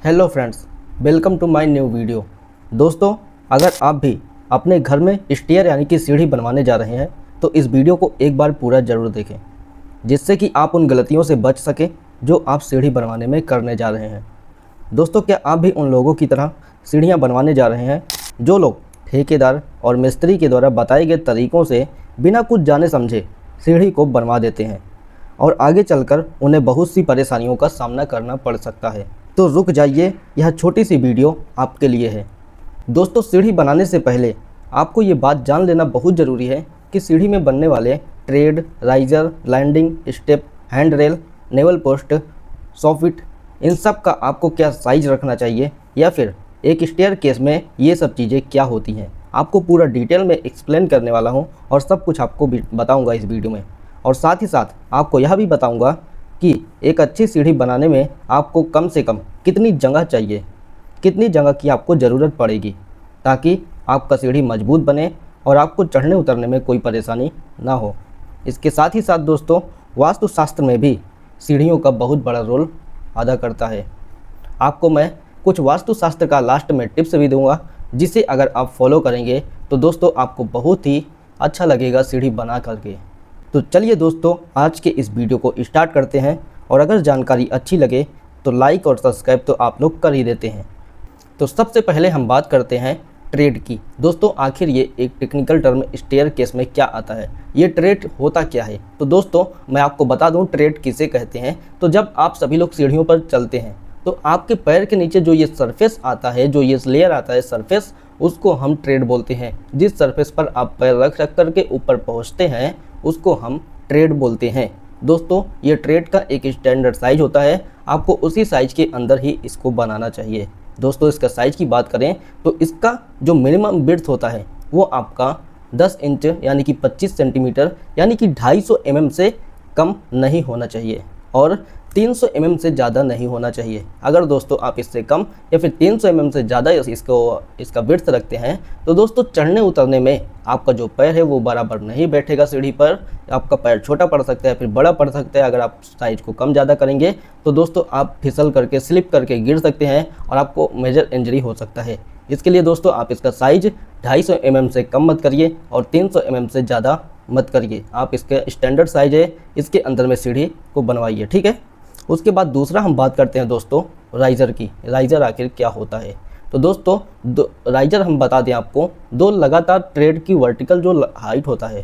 Hello friends, welcome to my new video. दोस्तों, अगर आप भी अपने घर में स्टेयर यानी कि सीढ़ी बनवाने जा रहे हैं तो इस वीडियो को एक बार पूरा ज़रूर देखें, जिससे कि आप उन गलतियों से बच सकें जो आप सीढ़ी बनवाने में करने जा रहे हैं। दोस्तों, क्या आप भी उन लोगों की तरह सीढ़ियाँ बनवाने जा रहे हैं जो लोग ठेकेदार और मिस्त्री के द्वारा बताए गए तरीक़ों से बिना कुछ जाने समझे सीढ़ी को बनवा देते हैं और आगे चलकर उन्हें बहुत सी परेशानियों का सामना करना पड़ सकता है? तो रुक जाइए, यह छोटी सी वीडियो आपके लिए है। दोस्तों, सीढ़ी बनाने से पहले आपको ये बात जान लेना बहुत ज़रूरी है कि सीढ़ी में बनने वाले tread, riser, landing, step, hand rail, newel post, soffit, इन सब का आपको क्या साइज रखना चाहिए या फिर एक स्टेयर केस में ये सब चीज़ें क्या होती हैं। आपको पूरा डिटेल में एक्सप्लेन करने वाला हूँ और सब कुछ आपको बताऊँगा इस वीडियो में। और साथ ही साथ आपको यह भी बताऊँगा कि एक अच्छी सीढ़ी बनाने में आपको कम से कम कितनी जगह चाहिए, कितनी जगह की आपको ज़रूरत पड़ेगी, ताकि आपका सीढ़ी मजबूत बने और आपको चढ़ने उतरने में कोई परेशानी ना हो। इसके साथ ही साथ दोस्तों, वास्तुशास्त्र में भी सीढ़ियों का बहुत बड़ा रोल अदा करता है। आपको मैं कुछ वास्तुशास्त्र का लास्ट में टिप्स भी दूंगा, जिसे अगर आप फॉलो करेंगे तो दोस्तों आपको बहुत ही अच्छा लगेगा सीढ़ी बना करके। तो चलिए दोस्तों, आज के इस वीडियो को स्टार्ट करते हैं। और अगर जानकारी अच्छी लगे तो लाइक और सब्सक्राइब तो आप लोग कर ही देते हैं। तो सबसे पहले हम बात करते हैं ट्रेड की। दोस्तों, आखिर ये एक टेक्निकल टर्म स्टेयर केस में क्या आता है, ये ट्रेड होता क्या है? तो दोस्तों, मैं आपको बता दूं ट्रेड किसे कहते हैं। तो जब आप सभी लोग सीढ़ियों पर चलते हैं तो आपके पैर के नीचे जो ये सरफेस आता है, जो ये लेयर आता है सरफेस, उसको हम ट्रेड बोलते हैं। जिस सरफेस पर आप पैर रख करके ऊपर पहुँचते हैं उसको हम ट्रेड बोलते हैं। दोस्तों, ये ट्रेड का एक स्टैंडर्ड साइज होता है, आपको उसी साइज के अंदर ही इसको बनाना चाहिए। दोस्तों, इसका साइज की बात करें तो इसका जो मिनिमम विड्थ होता है वो आपका 10 इंच यानी कि 25 सेंटीमीटर यानी कि 250 mm से कम नहीं होना चाहिए और 300 mm से ज़्यादा नहीं होना चाहिए। अगर दोस्तों आप इससे कम या फिर 300 mm से ज़्यादा इसका विड्थ रखते हैं तो दोस्तों चढ़ने उतरने में आपका जो पैर है वो बराबर नहीं बैठेगा सीढ़ी पर। आपका पैर छोटा पड़ सकता है, फिर बड़ा पड़ सकता है। अगर आप साइज को कम ज़्यादा करेंगे तो दोस्तों आप फिसल करके, स्लिप करके गिर सकते हैं और आपको मेजर इंजरी हो सकता है। इसके लिए दोस्तों आप इसका साइज 250 mm से कम मत करिए और 300 mm से ज़्यादा मत करिए। आप इसका स्टैंडर्ड साइज है, इसके अंदर में सीढ़ी को बनवाइए, ठीक है। उसके बाद दूसरा हम बात करते हैं दोस्तों राइज़र की। राइज़र आखिर क्या होता है? तो दोस्तों राइज़र हम बता दें आपको, दो लगातार ट्रेड की वर्टिकल जो हाइट होता है,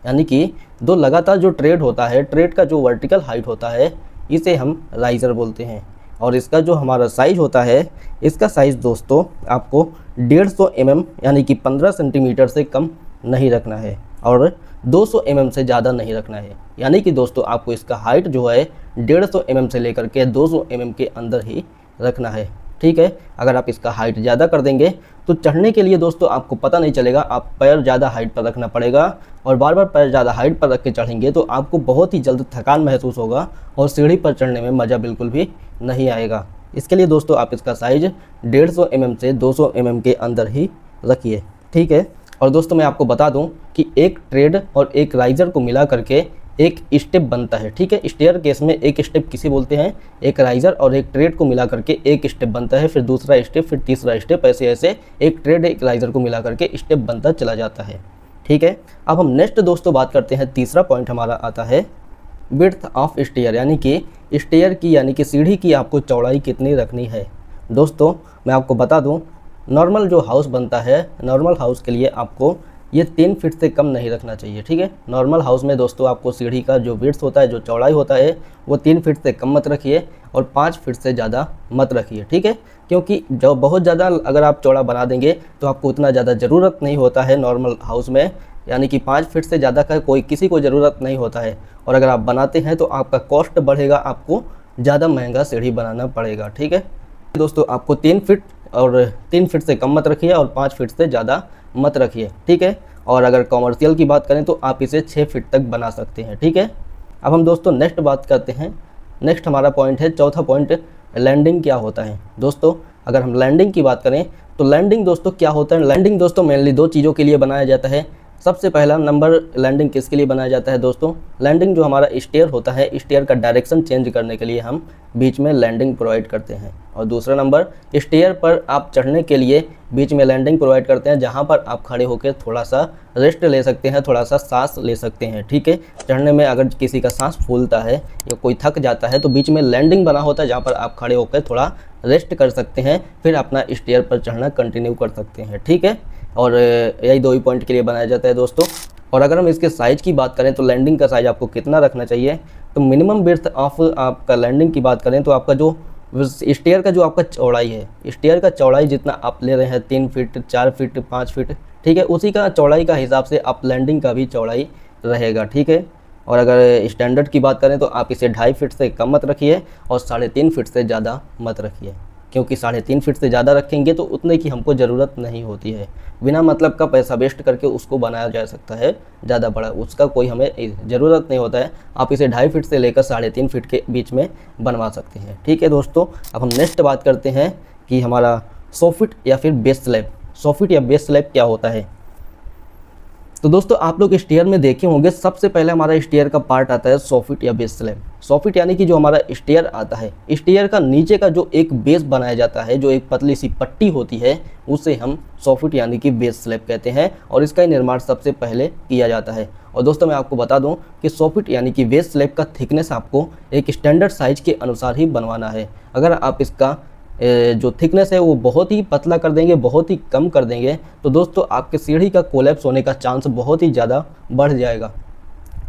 यानी कि दो लगातार जो ट्रेड होता है, ट्रेड का जो वर्टिकल हाइट होता है, इसे हम राइज़र बोलते हैं। और इसका जो हमारा साइज़ होता है, इसका साइज़ दोस्तों आपको 150 mm यानी कि 15 सेंटीमीटर से कम नहीं रखना है और 200 mm से ज़्यादा नहीं रखना है। यानी कि दोस्तों आपको इसका हाइट जो है 150 mm से लेकर के 200 mm के अंदर ही रखना है, ठीक है। अगर आप इसका हाइट ज़्यादा कर देंगे तो चढ़ने के लिए दोस्तों आपको पता नहीं चलेगा, आप पैर ज़्यादा हाइट पर रखना पड़ेगा और बार बार पैर ज़्यादा हाइट पर रख के चढ़ेंगे तो आपको बहुत ही जल्द थकान महसूस होगा और सीढ़ी पर चढ़ने में मज़ा बिल्कुल भी नहीं आएगा। इसके लिए दोस्तों आप इसका साइज़ 150 mm से 200 mm के अंदर ही रखिए, ठीक है। और दोस्तों मैं आपको बता दूं कि एक ट्रेड और एक राइज़र को मिला करके एक स्टेप बनता है, ठीक है। स्टेयर केस में एक स्टेप किसे बोलते हैं? एक राइज़र और एक ट्रेड को मिला करके एक स्टेप बनता है, फिर दूसरा स्टेप, फिर तीसरा स्टेप, ऐसे ऐसे एक ट्रेड एक राइज़र को मिला करके स्टेप बनता चला जाता है, ठीक है। अब हम नेक्स्ट दोस्तों बात करते हैं, तीसरा पॉइंट हमारा आता है विड्थ ऑफ स्टेयर, यानी कि स्टेयर की यानी कि सीढ़ी की आपको चौड़ाई कितनी रखनी है। दोस्तों मैं आपको बता दूं, नॉर्मल जो हाउस बनता है, नॉर्मल हाउस के लिए आपको ये 3 फीट से कम नहीं रखना चाहिए, ठीक है। नॉर्मल हाउस में दोस्तों आपको सीढ़ी का जो विड्थ होता है, जो चौड़ाई होता है, वो 3 फीट से कम मत रखिए और 5 फीट से ज़्यादा मत रखिए, ठीक है। क्योंकि जो बहुत ज़्यादा अगर आप चौड़ा बना देंगे तो आपको उतना ज़्यादा ज़रूरत नहीं होता है नॉर्मल हाउस में, यानी कि 5 फीट से ज़्यादा का किसी को ज़रूरत नहीं होता है। और अगर आप बनाते हैं तो आपका कॉस्ट बढ़ेगा, आपको ज़्यादा महंगा सीढ़ी बनाना पड़ेगा, ठीक है। दोस्तों आपको 3 फीट और 3 फीट से कम मत रखिए और 5 फीट से ज़्यादा मत रखिए, ठीक है। और अगर कॉमर्शियल की बात करें तो आप इसे 6 फीट तक बना सकते हैं, ठीक है। अब हम दोस्तों नेक्स्ट बात करते हैं। नेक्स्ट हमारा पॉइंट है, चौथा पॉइंट, लैंडिंग क्या होता है। दोस्तों अगर हम लैंडिंग की बात करें तो लैंडिंग दोस्तों क्या होता है? लैंडिंग दोस्तों मेनली 2 चीज़ों के लिए बनाया जाता है। सबसे पहला नंबर लैंडिंग किसके लिए बनाया जाता है दोस्तों? लैंडिंग जो हमारा स्टेयर होता है, स्टेयर का डायरेक्शन चेंज करने के लिए हम बीच में लैंडिंग प्रोवाइड करते हैं। और दूसरा नंबर, स्टेयर पर आप चढ़ने के लिए बीच में लैंडिंग प्रोवाइड करते हैं, जहां पर आप खड़े होकर थोड़ा सा रेस्ट ले सकते हैं, थोड़ा सा सांस ले सकते हैं, ठीक है। चढ़ने में अगर किसी का सांस फूलता है या कोई थक जाता है तो बीच में लैंडिंग बना होता है, जहाँ पर आप खड़े होकर थोड़ा रेस्ट कर सकते हैं, फिर अपना स्टेयर पर चढ़ना कंटिन्यू कर सकते हैं, ठीक है। और यही 2 ही पॉइंट के लिए बनाया जाता है दोस्तों। और अगर हम इसके साइज़ की बात करें तो लैंडिंग का साइज़ आपको कितना रखना चाहिए, तो मिनिमम विड्थ ऑफ आपका लैंडिंग की बात करें तो आपका जो स्टेयर का जो आपका चौड़ाई है, स्टेयर का चौड़ाई जितना आप ले रहे हैं 3 फीट, 4 फीट, 5 फीट, ठीक है, उसी का चौड़ाई का हिसाब से आप लैंडिंग का भी चौड़ाई रहेगा, ठीक है। और अगर स्टैंडर्ड की बात करें तो आप इसे 2.5 फीट से कम मत रखिए और 3.5 फीट से ज़्यादा मत रखिए, क्योंकि 3.5 फीट से ज़्यादा रखेंगे तो उतने की हमको ज़रूरत नहीं होती है। बिना मतलब का पैसा वेस्ट करके उसको बनाया जा सकता है ज़्यादा बड़ा, उसका कोई हमें ज़रूरत नहीं होता है। आप इसे 2.5 फीट से लेकर 3.5 फीट के बीच में बनवा सकते हैं, ठीक है दोस्तों। अब हम नेक्स्ट बात करते हैं कि हमारा सोफिट या फिर बेस स्लैब, सोफिट या बेस स्लैब क्या होता है। तो दोस्तों आप लोग स्टेयर में देखे होंगे, सबसे पहले हमारा स्टेयर का पार्ट आता है सोफिट या बेस स्लैब। सोफिट यानी कि जो हमारा स्टेयर आता है, स्टेयर का नीचे का जो एक बेस बनाया जाता है, जो एक पतली सी पट्टी होती है, उसे हम सोफिट यानी कि बेस स्लैब कहते हैं और इसका ही निर्माण सबसे पहले किया जाता है। और दोस्तों मैं आपको बता दूं कि सोफिट यानी कि बेस स्लैब का थिकनेस आपको एक स्टैंडर्ड साइज के अनुसार ही बनवाना है। अगर आप इसका जो थिकनेस है वो बहुत ही पतला कर देंगे, बहुत ही कम कर देंगे, तो दोस्तों आपके सीढ़ी का कोलैप्स होने का चांस बहुत ही ज़्यादा बढ़ जाएगा।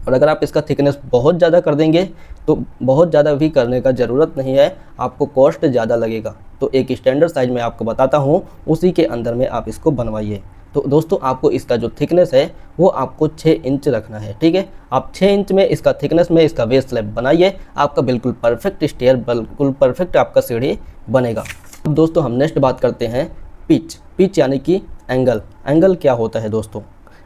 और अगर आप इसका थिकनेस बहुत ज़्यादा कर देंगे तो बहुत ज़्यादा भी करने का ज़रूरत नहीं है, आपको कॉस्ट ज़्यादा लगेगा। तो एक स्टैंडर्ड साइज मैं आपको बताता हूँ, उसी के अंदर में आप इसको बनवाइए। तो दोस्तों आपको इसका जो थिकनेस है वो आपको 6 इंच रखना है, ठीक है। आप 6 इंच में इसका थिकनेस में इसका बेस स्लैब बनाइए, आपका बिल्कुल परफेक्ट स्टेयर, बिल्कुल परफेक्ट आपका सीढ़ी बनेगा। अब दोस्तों हम नेक्स्ट बात करते हैं पिच। पिच यानी कि एंगल। एंगल क्या होता है दोस्तों?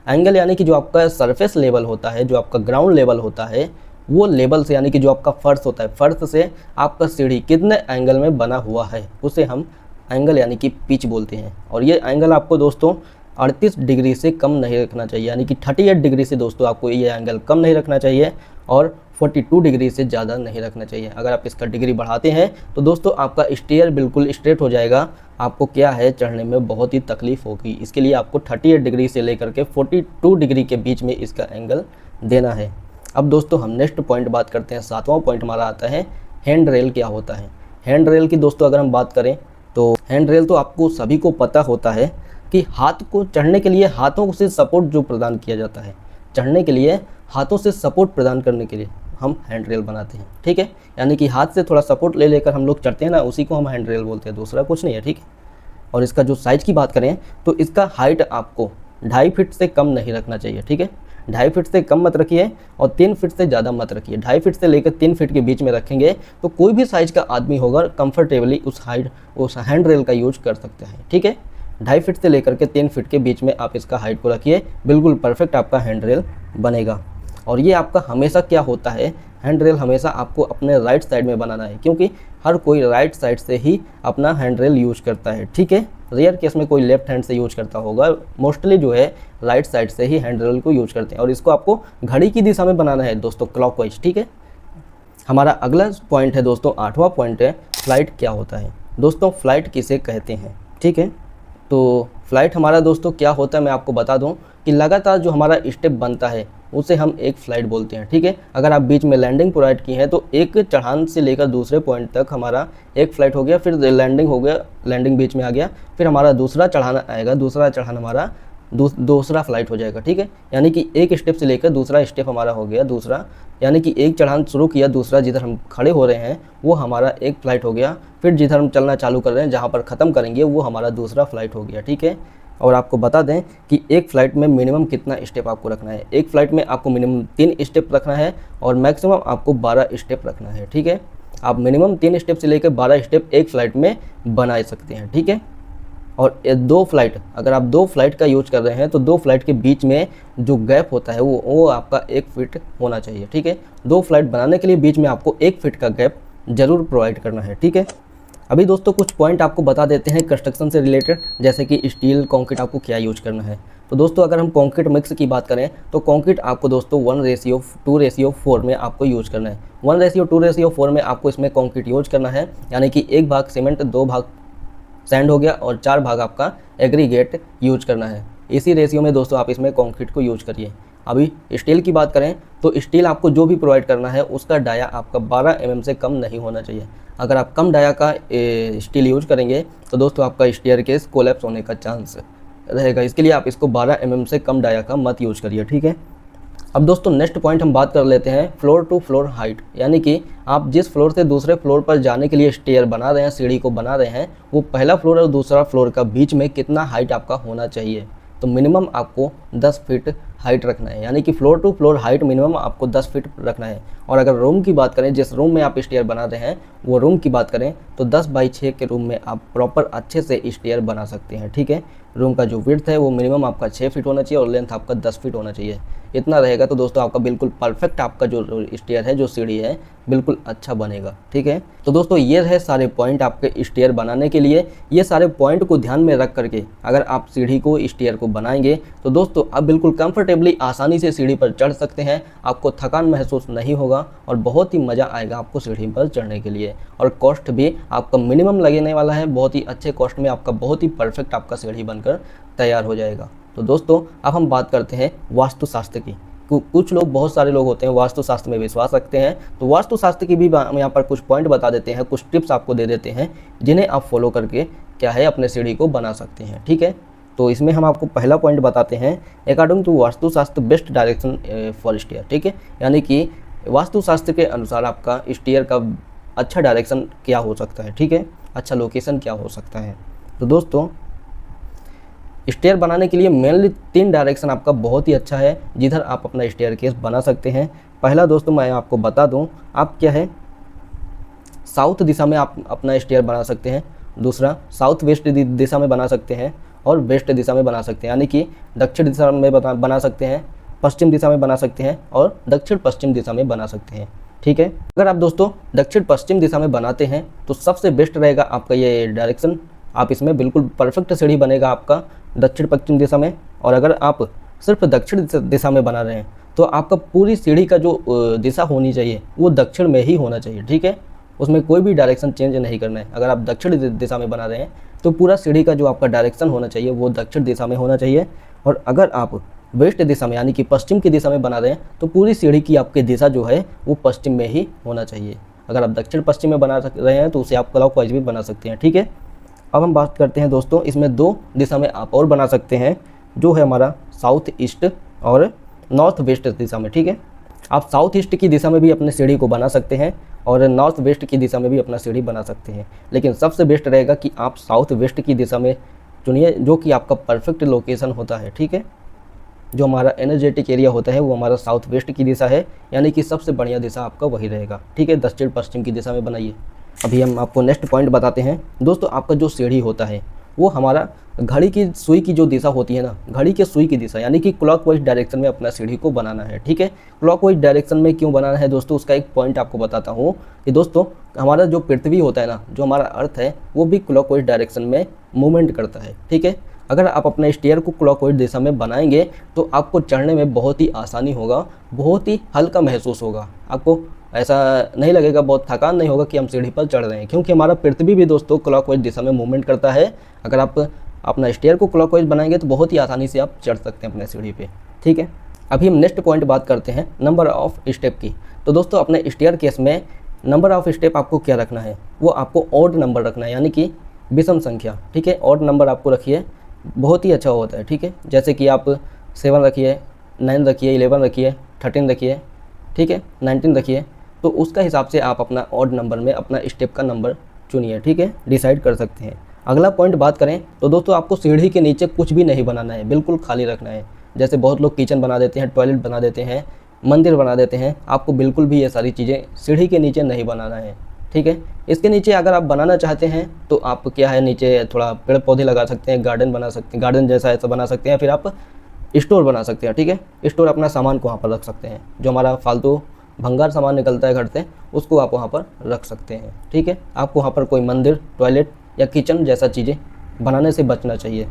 एंगल यानी कि जो आपका सरफेस लेवल होता है, जो आपका ग्राउंड लेवल होता है, वो लेवल से यानी कि जो आपका फर्श होता है, फर्श से आपका सीढ़ी कितने एंगल में बना हुआ है, उसे हम एंगल यानी कि पिच बोलते हैं। और ये एंगल आपको दोस्तों 38 डिग्री से कम नहीं रखना चाहिए, यानी कि 38 डिग्री से दोस्तों आपको ये एंगल कम नहीं रखना चाहिए और 42 डिग्री से ज़्यादा नहीं रखना चाहिए। अगर आप इसका डिग्री बढ़ाते हैं तो दोस्तों आपका स्टेयर बिल्कुल स्ट्रेट हो जाएगा, आपको क्या है चढ़ने में बहुत ही तकलीफ होगी। इसके लिए आपको 38 डिग्री से लेकर के 42 डिग्री के बीच में इसका एंगल देना है। अब दोस्तों हम नेक्स्ट पॉइंट बात करते हैं, 7वां पॉइंट हमारा आता है हैंड रेल क्या होता है। हैंड रेल की दोस्तों अगर हम बात करें तो हैंड रेल तो आपको सभी को पता होता है कि हाथ को चढ़ने के लिए हाथों से सपोर्ट जो प्रदान किया जाता है, चढ़ने के लिए हाथों से सपोर्ट प्रदान करने के लिए हम हैंड रेल बनाते हैं, ठीक है। यानी कि हाथ से थोड़ा सपोर्ट ले लेकर हम लोग चढ़ते हैं ना, उसी को हम हैंड रेल बोलते हैं, दूसरा कुछ नहीं है, ठीक है। और इसका जो साइज़ की बात करें तो इसका हाइट आपको 2.5 फीट से कम नहीं रखना चाहिए, ठीक है। 2.5 फीट से कम मत रखिए और 3 फीट से ज़्यादा मत रखिए। 2.5 फीट से लेकर 3 फीट के बीच में रखेंगे तो कोई भी साइज़ का आदमी होगा कंफर्टेबली उस हैंड रेल का यूज कर सकते हैं, ठीक है। 2.5 फीट से लेकर के 3 फीट के बीच में आप इसका हाइट को रखिए, बिल्कुल परफेक्ट आपका हैंड रेल बनेगा। और ये आपका हमेशा क्या होता है, हैंड रेल हमेशा आपको अपने राइट साइड में बनाना है, क्योंकि हर कोई राइट साइड से ही अपना हैंड रेल यूज करता है, ठीक है। रेयर केस में कोई लेफ्ट हैंड से यूज करता होगा, मोस्टली जो है राइट साइड से ही हैंड रेल को यूज करते हैं। और इसको आपको घड़ी की दिशा में बनाना है दोस्तों, क्लॉकवाइज, ठीक है। हमारा अगला पॉइंट है दोस्तों, 8वां पॉइंट है फ्लाइट क्या होता है। दोस्तों फ्लाइट किसे कहते हैं, ठीक है। तो फ्लाइट हमारा दोस्तों क्या होता है मैं आपको बता दूं कि लगातार जो हमारा स्टेप बनता है उसे हम एक फ्लाइट बोलते हैं, ठीक है। अगर आप बीच में लैंडिंग प्रोवाइड की है तो एक चढ़ान से लेकर दूसरे पॉइंट तक हमारा एक फ्लाइट हो गया, फिर लैंडिंग हो गया, लैंडिंग बीच में आ गया, फिर हमारा दूसरा चढ़ान आएगा, दूसरा चढ़ान हमारा दूसरा फ्लाइट हो जाएगा, ठीक है। यानी कि एक स्टेप से लेकर दूसरा स्टेप हमारा हो गया दूसरा, यानी कि एक चढ़ान शुरू किया, दूसरा जिधर हम खड़े हो रहे हैं वो हमारा एक फ्लाइट हो गया, फिर जिधर हम चलना चालू कर रहे हैं जहाँ पर ख़त्म करेंगे वो हमारा दूसरा फ्लाइट हो गया, ठीक है। और आपको बता दें कि एक फ़्लाइट में मिनिमम कितना स्टेप आपको रखना है। एक फ़्लाइट में आपको मिनिमम 3 स्टेप रखना है और मैक्सिमम आपको 12 स्टेप रखना है, ठीक है। आप मिनिमम 3 स्टेप से लेकर 12 स्टेप एक फ़्लाइट में बना सकते हैं, ठीक है। और 2 फ्लाइट, अगर आप 2 फ्लाइट का यूज कर रहे हैं तो 2 फ्लाइट के बीच में जो गैप होता है वो आपका 1 फीट होना चाहिए, ठीक है। 2 फ्लाइट बनाने के लिए बीच में आपको 1 फीट का गैप ज़रूर प्रोवाइड करना है, ठीक है। अभी दोस्तों कुछ पॉइंट आपको बता देते हैं कंस्ट्रक्शन से रिलेटेड, जैसे कि स्टील कंक्रीट आपको क्या यूज करना है। तो दोस्तों अगर हम कंक्रीट मिक्स की बात करें तो कंक्रीट आपको दोस्तों 1:2:4 में आपको यूज करना है। 1:2:4 में आपको इसमें कंक्रीट यूज करना है, यानी कि 1 भाग सीमेंट, 2 भाग सैंड हो गया और 4 भाग आपका एग्रीगेट यूज करना है। इसी रेशियो में दोस्तों आप इसमें कंक्रीट को यूज करिए। अभी स्टील की बात करें तो स्टील आपको जो भी प्रोवाइड करना है उसका डाया आपका 12 mm से कम नहीं होना चाहिए। अगर आप कम डाया का स्टील यूज करेंगे तो दोस्तों आपका स्टेयरकेस कोलैप्स होने का चांस रहेगा। इसके लिए आप इसको 12 mm से कम डाया का मत यूज करिए, ठीक है। अब दोस्तों नेक्स्ट पॉइंट हम बात कर लेते हैं फ्लोर टू फ्लोर हाइट, यानी कि आप जिस फ्लोर से दूसरे फ्लोर पर जाने के लिए स्टेयर बना रहे हैं, सीढ़ी को बना रहे हैं, वो पहला फ्लोर और दूसरा फ्लोर का बीच में कितना हाइट आपका होना चाहिए। तो मिनिमम आपको 10 फीट हाइट रखना है, यानी कि floor to floor height minimum आपको 10 फीट रखना है। और अगर रूम की बात करें, जिस रूम में आप स्टेयर बना रहे हैं वो रूम की बात करें तो 10x6 के रूम में आप प्रॉपर अच्छे से स्टेयर बना सकते हैं, ठीक है। रूम का जो विड्थ है वो मिनिमम आपका 6 फीट होना चाहिए और लेंथ आपका 10 फीट होना चाहिए। इतना रहेगा तो दोस्तों आपका बिल्कुल परफेक्ट आपका जो स्टेयर है, जो सीढ़ी है, बिल्कुल अच्छा बनेगा, ठीक है। तो दोस्तों ये है सारे पॉइंट आपके स्टेयर बनाने के लिए। ये सारे पॉइंट को ध्यान में रख करके अगर आप सीढ़ी को, स्टेयर को बनाएंगे तो दोस्तों आप बिल्कुल कंफर्टेबली आसानी से सीढ़ी पर चढ़ सकते हैं। आपको थकान महसूस नहीं होगा और बहुत ही मज़ा आएगा आपको सीढ़ी पर चढ़ने के लिए। और कॉस्ट भी आपका मिनिमम लगने वाला है, बहुत ही अच्छे कॉस्ट में आपका बहुत ही परफेक्ट आपका सीढ़ी बनकर तैयार हो जाएगा। तो दोस्तों अब हम बात करते हैं वास्तुशास्त्र की। कुछ लोग, बहुत सारे लोग होते हैं वास्तुशास्त्र में विश्वास रखते हैं, तो वास्तुशास्त्र की भी हम यहाँ पर कुछ पॉइंट बता देते हैं, कुछ टिप्स आपको दे देते हैं जिन्हें आप फॉलो करके क्या है अपने सीढ़ी को बना सकते हैं, ठीक है। तो इसमें हम आपको पहला पॉइंट बताते हैं according to Vastushastra best direction for stair, ठीक है। यानी कि वास्तुशास्त्र के अनुसार आपका स्टेयर का अच्छा डायरेक्शन क्या हो सकता है, ठीक है, अच्छा लोकेशन क्या हो सकता है। तो दोस्तों स्टेयर बनाने के लिए मेनली 3 डायरेक्शन आपका बहुत ही अच्छा है जिधर आप अपना स्टेयरकेस बना सकते हैं। पहला दोस्तों मैं आपको बता दूं, आप क्या है साउथ दिशा में आप अपना स्टेयर बना सकते हैं। दूसरा साउथ वेस्ट दिशा में बना सकते हैं और वेस्ट दिशा में बना सकते हैं, यानी कि दक्षिण दिशा में बना सकते हैं, पश्चिम दिशा में बना सकते हैं और दक्षिण पश्चिम दिशा में बना सकते हैं, ठीक है। अगर आप दोस्तों दक्षिण पश्चिम दिशा में बनाते हैं तो सबसे बेस्ट रहेगा आपका ये डायरेक्शन। आप इसमें बिल्कुल परफेक्ट सीढ़ी बनेगा आपका दक्षिण पश्चिम दिशा में। और अगर आप सिर्फ दक्षिण दिशा में बना रहे हैं तो आपका पूरी सीढ़ी का जो दिशा होनी चाहिए वो दक्षिण में ही होना चाहिए, ठीक है। उसमें कोई भी डायरेक्शन चेंज नहीं करना है। अगर आप दक्षिण दिशा में बना रहे हैं तो पूरा सीढ़ी का जो आपका डायरेक्शन होना चाहिए वो दक्षिण दिशा में होना चाहिए। और अगर आप वेस्ट दिशा में यानी कि पश्चिम की दिशा में बना रहे हैं तो पूरी सीढ़ी की आपकी दिशा जो है वो पश्चिम में ही होना चाहिए। अगर आप दक्षिण पश्चिम में बना रहे हैं तो उसे आप क्लॉकवाइज भी बना सकते हैं, ठीक है। अब हम बात करते हैं दोस्तों, इसमें 2 दिशा में आप और बना सकते हैं, जो है हमारा साउथ ईस्ट और नॉर्थ वेस्ट दिशा में, ठीक है। आप साउथ ईस्ट की दिशा में भी अपने सीढ़ी को बना सकते हैं और नॉर्थ वेस्ट की दिशा में भी अपना सीढ़ी बना सकते हैं, लेकिन सबसे बेस्ट रहेगा कि आप साउथ वेस्ट की दिशा में चुनिए, जो कि आपका परफेक्ट लोकेशन होता है, ठीक है। जो हमारा एनर्जेटिक एरिया होता है वो हमारा साउथ वेस्ट की दिशा है, यानी कि सबसे बढ़िया दिशा आपका वही रहेगा, ठीक है। दक्षिण पश्चिम की दिशा में बनाइए। अभी हम आपको नेक्स्ट पॉइंट बताते हैं दोस्तों, आपका जो सीढ़ी होता है वो हमारा घड़ी की सुई की जो दिशा होती है ना, घड़ी के सुई की दिशा यानी कि क्लॉकवाइज डायरेक्शन में अपना सीढ़ी को बनाना है, ठीक है। क्लॉकवाइज डायरेक्शन में क्यों बनाना है दोस्तों, उसका एक पॉइंट आपको बताता हूँ कि दोस्तों हमारा जो पृथ्वी होता है ना, जो हमारा अर्थ है वो भी क्लॉकवाइज डायरेक्शन में मूवमेंट करता है, ठीक है। अगर आप अपने स्टेयर को क्लॉकवाइज दिशा में बनाएंगे तो आपको चढ़ने में बहुत ही आसानी होगा, बहुत ही हल्का महसूस होगा। आपको ऐसा नहीं लगेगा, बहुत थकान नहीं होगा कि हम सीढ़ी पर चढ़ रहे हैं, क्योंकि हमारा पृथ्वी भी दोस्तों क्लॉकवाइज दिशा में मूवमेंट करता है। अगर आप अपना स्टेयर को क्लॉकवाइज बनाएंगे तो बहुत ही आसानी से आप चढ़ सकते हैं अपने सीढ़ी पे, ठीक है। अभी हम नेक्स्ट पॉइंट बात करते हैं नंबर ऑफ स्टेप की। तो दोस्तों अपने स्टेयर केस में नंबर ऑफ स्टेप आपको क्या रखना है, वो आपको ऑड नंबर रखना है, यानी कि विषम संख्या, ठीक है। ऑड नंबर आपको रखिए, बहुत ही अच्छा होता है, ठीक है। जैसे कि आप 7 रखिए, 9 रखिए, 11 रखिए, 13 रखिए, ठीक है, 19 रखिए। तो उसका हिसाब से आप अपना ऑड नंबर में अपना स्टेप का नंबर चुनिए, ठीक है, डिसाइड कर सकते हैं। अगला पॉइंट बात करें तो दोस्तों आपको सीढ़ी के नीचे कुछ भी नहीं बनाना है, बिल्कुल खाली रखना है। जैसे बहुत लोग किचन बना देते हैं, टॉयलेट बना देते हैं, मंदिर बना देते हैं, आपको बिल्कुल भी ये सारी चीज़ें सीढ़ी के नीचे नहीं बनाना है, ठीक है। इसके नीचे अगर आप बनाना चाहते हैं तो आप क्या है, नीचे थोड़ा पेड़ पौधे लगा सकते हैं, गार्डन बना सकते हैं, गार्डन जैसा ऐसा बना सकते हैं, फिर आप स्टोर बना सकते हैं, ठीक है। स्टोर अपना सामान को वहाँ पर रख सकते हैं, जो हमारा फालतू भंगार सामान निकलता है घर से उसको आप वहाँ पर रख सकते हैं, ठीक है। आपको वहाँ पर कोई मंदिर, टॉयलेट या किचन जैसा चीज़ें बनाने से बचना चाहिए।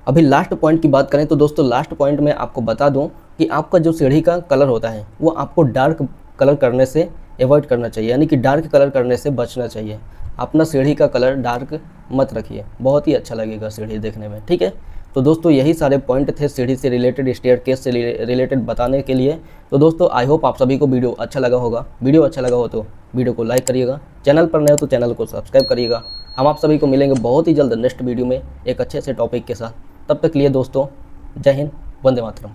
अभी लास्ट पॉइंट की बात करें तो दोस्तों लास्ट पॉइंट में आपको बता दूं कि आपका जो सीढ़ी का कलर होता है वो आपको डार्क कलर करने से अवॉइड करना चाहिए, यानी कि डार्क कलर करने से बचना चाहिए। अपना सीढ़ी का कलर डार्क मत रखिए, बहुत ही अच्छा लगेगा सीढ़ी देखने में, ठीक है। तो दोस्तों यही सारे पॉइंट थे सीढ़ी से रिलेटेड, स्टेयरकेस से रिलेटेड बताने के लिए। तो दोस्तों आई होप आप सभी को वीडियो अच्छा लगा होगा। वीडियो अच्छा लगा हो तो वीडियो को लाइक करिएगा, चैनल पर नए हो तो चैनल को सब्सक्राइब करिएगा। हम आप सभी को मिलेंगे बहुत ही जल्द नेक्स्ट वीडियो में एक अच्छे से टॉपिक के साथ। तब तक के लिए दोस्तों जय हिंद, वंदे मातरम।